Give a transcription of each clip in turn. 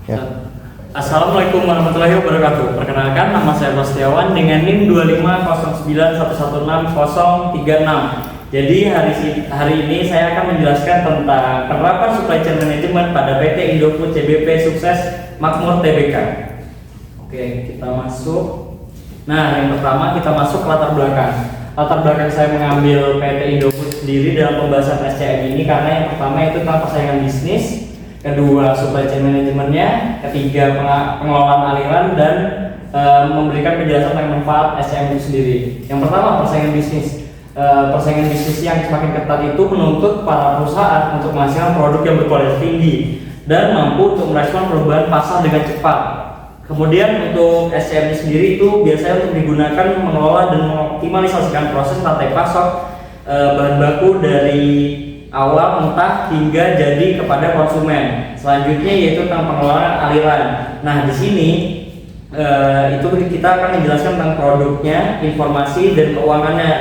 Ya. Assalamualaikum warahmatullahi wabarakatuh. Perkenalkan, nama saya Rostiawan dengan NIM 251916036. Jadi hari ini saya akan menjelaskan tentang penerapan supply chain management pada PT Indofood CBP Sukses Makmur Tbk. Oke, kita masuk. Nah, yang pertama kita masuk ke latar belakang. Latar belakang saya mengambil PT Indofood sendiri dalam pembahasan SCM ini karena yang pertama itu tentang persaingan bisnis, kedua supply chain manajemennya, ketiga pengelolaan aliran, dan memberikan penjelasan tentang manfaat SCM itu sendiri. Yang pertama, persaingan bisnis. Persaingan bisnis yang semakin ketat itu menuntut para perusahaan untuk menghasilkan produk yang berkualitas tinggi dan mampu untuk merespon perubahan pasar dengan cepat. Kemudian untuk SCM ini sendiri itu biasanya untuk digunakan mengelola dan mengoptimalisasikan proses rantai pasok bahan baku dari awal mentah hingga jadi kepada konsumen. Selanjutnya yaitu tentang pengelolaan aliran. Nah, di sini itu kita akan menjelaskan tentang produknya, informasi dan keuangannya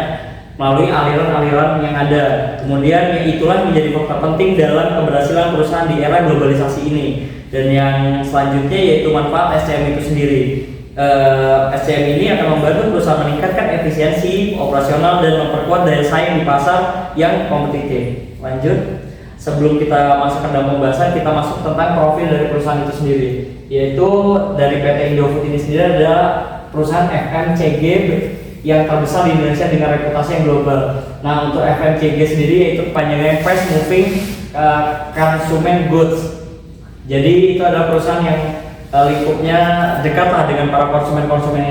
melalui aliran-aliran yang ada. Kemudian itulah menjadi faktor penting dalam keberhasilan perusahaan di era globalisasi ini. Dan yang selanjutnya yaitu manfaat SCM itu sendiri. SCM ini akan membantu perusahaan meningkatkan efisiensi operasional dan memperkuat daya saing di pasar yang kompetitif. Lanjut, sebelum kita masuk ke dalam pembahasan, kita masuk tentang profil dari perusahaan itu sendiri. Yaitu dari PT Indofood ini sendiri adalah perusahaan FMCG yang terbesar di Indonesia dengan reputasi yang global. Nah, untuk FMCG sendiri yaitu kepanjangannya Fast Moving Consumer Goods. Jadi itu adalah perusahaan yang lingkupnya dekat lah dengan para konsumen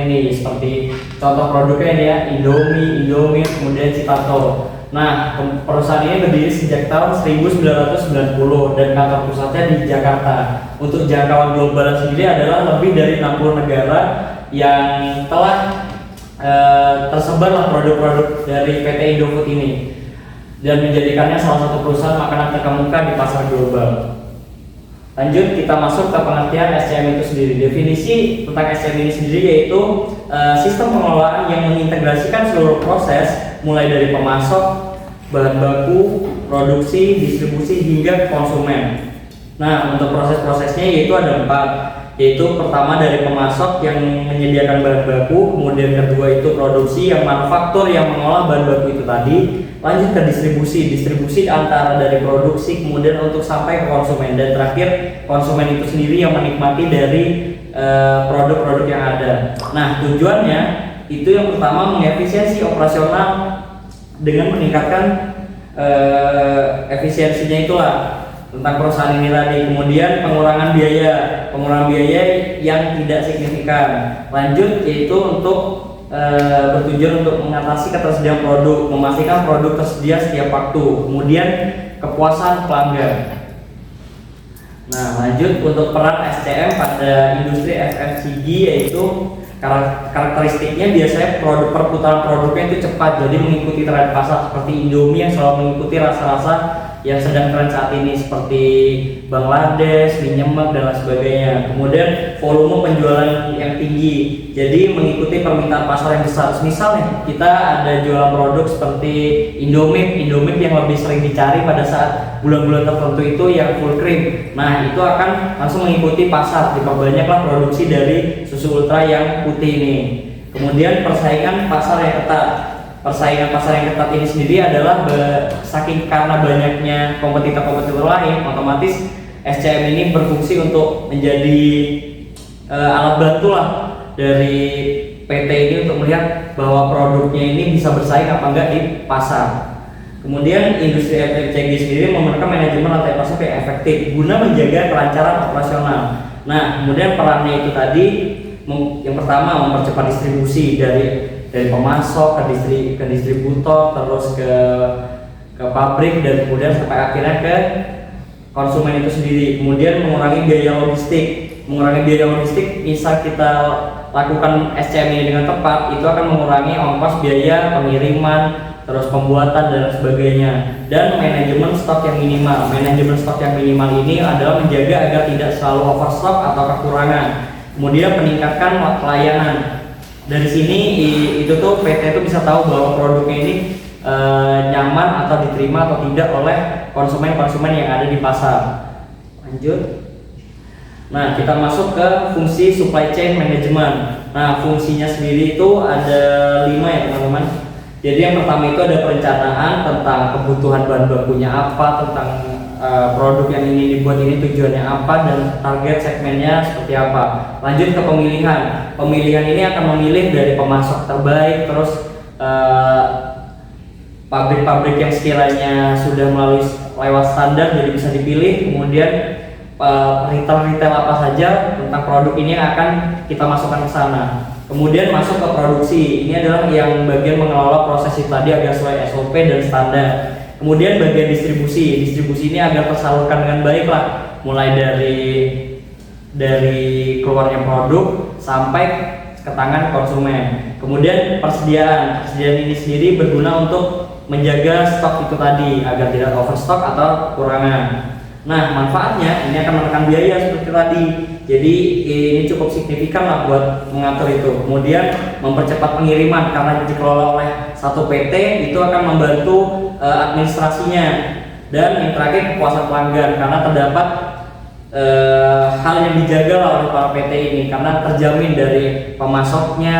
ini, seperti contoh produknya ini ya, Indomie, kemudian Citato. Nah, perusahaan ini berdiri sejak tahun 1990 dan kantor pusatnya di Jakarta. Untuk jangkauan global sendiri adalah lebih dari 60 negara yang telah tersebarlah produk-produk dari PT Indofood ini dan menjadikannya salah satu perusahaan makanan terkemuka di pasar global. Lanjut, kita masuk ke pengertian SCM itu sendiri. Definisi tentang SCM ini sendiri yaitu sistem pengelolaan yang mengintegrasikan seluruh proses mulai dari pemasok, bahan baku, produksi, distribusi hingga konsumen. Nah, untuk proses-prosesnya yaitu ada 4, yaitu pertama dari pemasok yang menyediakan bahan baku, kemudian kedua itu produksi yang manufaktur yang mengolah bahan baku itu tadi, lanjut ke distribusi antara dari produksi kemudian untuk sampai ke konsumen, dan terakhir konsumen itu sendiri yang menikmati dari produk-produk yang ada. Nah, tujuannya itu yang pertama mengefisiensi operasional dengan meningkatkan efisiensinya itulah tentang perusahaan ini tadi. Kemudian pengurangan biaya yang tidak signifikan. Lanjut yaitu untuk bertujuan untuk mengatasi ketersediaan produk, memastikan produk tersedia setiap waktu. Kemudian kepuasan pelanggan. Nah, lanjut untuk peran SCM pada industri FMCG yaitu karakteristiknya biasanya perputaran produknya itu cepat, jadi mengikuti tren pasar seperti Indomie yang selalu mengikuti rasa-rasa yang sedang tren saat ini seperti Bangladesh, mie nyemek dan lain sebagainya. Kemudian volume penjualan yang tinggi, jadi mengikuti permintaan pasar yang besar. Misalnya kita ada jualan produk seperti Indomie yang lebih sering dicari pada saat bulan-bulan tertentu itu yang full cream. Nah, itu akan langsung mengikuti pasar, diperbanyaklah produksi dari susu ultra yang putih ini. Kemudian persaingan pasar yang ketat. Persaingan pasar yang ketat ini sendiri adalah saking karena banyaknya kompetitor lain, otomatis SCM ini berfungsi untuk menjadi alat bantu lah dari PT ini untuk melihat bahwa produknya ini bisa bersaing apa enggak di pasar. Kemudian industri FMCG sendiri memerlukan manajemen rantai pasok yang efektif guna menjaga kelancaran operasional. Nah, kemudian perannya itu tadi yang pertama mempercepat distribusi dari pemasok ke distributor, terus ke pabrik, dan kemudian sampai akhirnya ke konsumen itu sendiri. Kemudian mengurangi biaya logistik. Misal kita lakukan SCM ini dengan tepat, itu akan mengurangi ongkos biaya pengiriman, terus pembuatan dan sebagainya. Dan manajemen stok yang minimal. Manajemen stok yang minimal ini adalah menjaga agar tidak selalu overstock atau kekurangan. Kemudian meningkatkan pelayanan. Dari sini itu tuh PT itu bisa tahu bahwa produknya ini nyaman atau diterima atau tidak oleh konsumen yang ada di pasar. Lanjut. Nah, kita masuk ke fungsi supply chain management. Nah, fungsinya sendiri itu ada 5 ya teman-teman. Jadi yang pertama itu ada perencanaan tentang kebutuhan bahan bakunya apa, tentang produk yang ingin dibuat ini tujuannya apa, dan target segmennya seperti apa. Lanjut ke pemilihan. Pemilihan ini akan memilih dari pemasok terbaik, terus pabrik-pabrik yang sekiranya sudah melalui lewat standar jadi bisa dipilih. Kemudian retail apa saja tentang produk ini yang akan kita masukkan ke sana. Kemudian masuk ke produksi. Ini adalah yang bagian mengelola proses itu tadi agar sesuai SOP dan standar. Kemudian bagian distribusi. Distribusi ini agar tersalurkan dengan baik lah, mulai dari keluarnya produk sampai ke tangan konsumen. Kemudian persediaan. Persediaan ini sendiri berguna untuk menjaga stok itu tadi agar tidak overstock atau kekurangan. Nah, manfaatnya ini akan menekan biaya seperti tadi. Jadi ini cukup signifikan lah buat mengatur itu. Kemudian mempercepat pengiriman karena dikelola oleh satu PT, itu akan membantu administrasinya. Dan yang terakhir kepuasan pelanggan karena terdapat hal yang dijaga lah oleh para PT ini karena terjamin dari pemasoknya,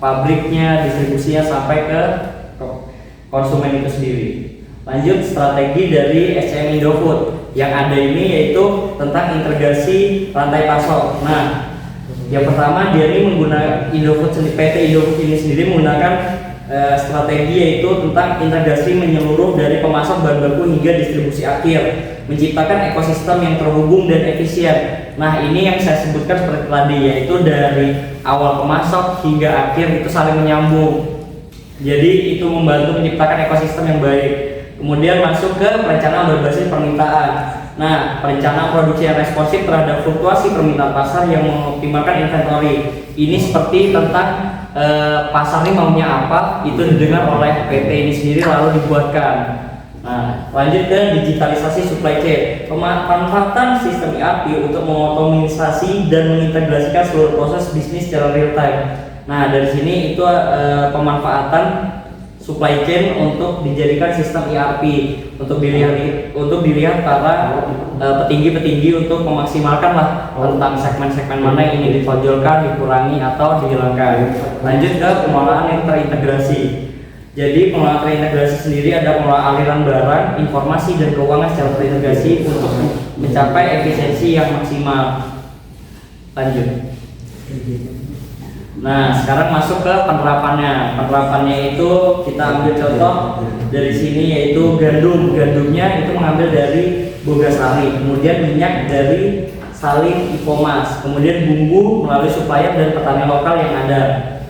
pabriknya, distribusinya sampai ke konsumen itu sendiri. Lanjut, strategi dari SCM Indofood. Yang ada ini yaitu tentang integrasi rantai pasok. Nah, yang pertama dia ini menggunakan PT Indofood ini sendiri menggunakan strategi yaitu tentang integrasi menyeluruh dari pemasok bahan baku hingga distribusi akhir, menciptakan ekosistem yang terhubung dan efisien. Nah, ini yang saya sebutkan seperti tadi, yaitu dari awal pemasok hingga akhir itu saling menyambung. Jadi itu membantu menciptakan ekosistem yang baik. Kemudian masuk ke perencanaan berbasis permintaan. Nah, perencanaan produksi yang responsif terhadap fluktuasi permintaan pasar yang mengoptimalkan inventory. Ini seperti tentang pasar ini maunya apa, itu didengar oleh PT ini sendiri lalu dibuatkan. Nah, lanjut ke digitalisasi supply chain. Pemanfaatan sistem ERP untuk mengotomisasi dan mengintegrasikan seluruh proses bisnis secara real time. Nah, dari sini itu pemanfaatan supply chain untuk dijadikan sistem ERP untuk dilihat para petinggi-petinggi untuk memaksimalkan lah tentang segmen-segmen mana yang ingin ditonjolkan, dikurangi atau dihilangkan. Lanjut ke pengelolaan yang terintegrasi. Jadi pengelolaan terintegrasi sendiri ada pengelolaan aliran barang, informasi dan keuangan secara terintegrasi untuk mencapai efisiensi yang maksimal. Lanjut. Nah, sekarang masuk ke penerapannya. Penerapannya itu kita ambil contoh dari sini yaitu gandum. Gandumnya itu mengambil dari Bogasari, kemudian minyak dari Salim Ipomas, kemudian bumbu melalui supplier dan petani lokal yang ada.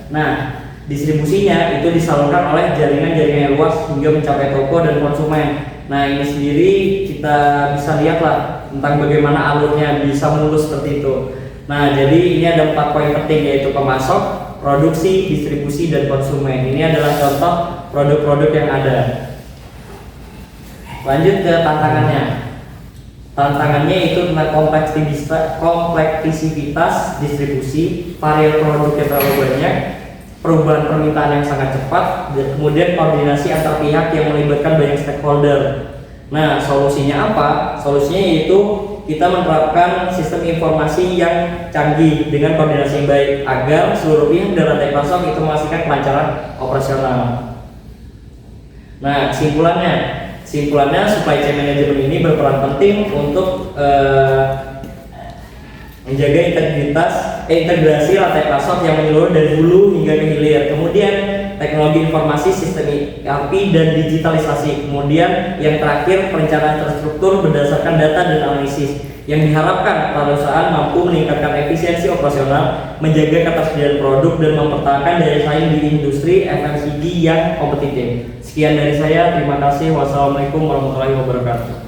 Nah, distribusinya itu disalurkan oleh jaringan-jaringan yang luas hingga mencapai toko dan konsumen. Nah, ini sendiri kita bisa lihat lah tentang bagaimana alurnya bisa mulus seperti itu. Nah, jadi ini ada 4 poin penting yaitu pemasok, produksi, distribusi, dan konsumen. Ini adalah contoh produk-produk yang ada. Lanjut ke tantangannya. Tantangannya itu tentang kompleksitas distribusi, varian produk yang terlalu banyak, perubahan permintaan yang sangat cepat, dan kemudian koordinasi antar pihak yang melibatkan banyak stakeholder. Nah, solusinya apa? Solusinya yaitu kita menerapkan sistem informasi yang canggih dengan koordinasi yang baik agar seluruh pihak dan rantai pasok itu memastikan kelancaran operasional. Nah, kesimpulannya supply chain management ini berperan penting untuk menjaga integrasi rantai pasok yang menyeluruh dari hulu hingga ke hilir. Kemudian teknologi informasi, sistem ERP dan digitalisasi. Kemudian yang terakhir perencanaan terstruktur berdasarkan data dan analisis yang diharapkan perusahaan mampu meningkatkan efisiensi operasional, menjaga ketersediaan produk dan mempertahankan daya saing di industri FMCG yang kompetitif. Sekian dari saya, terima kasih. Wassalamualaikum warahmatullahi wabarakatuh.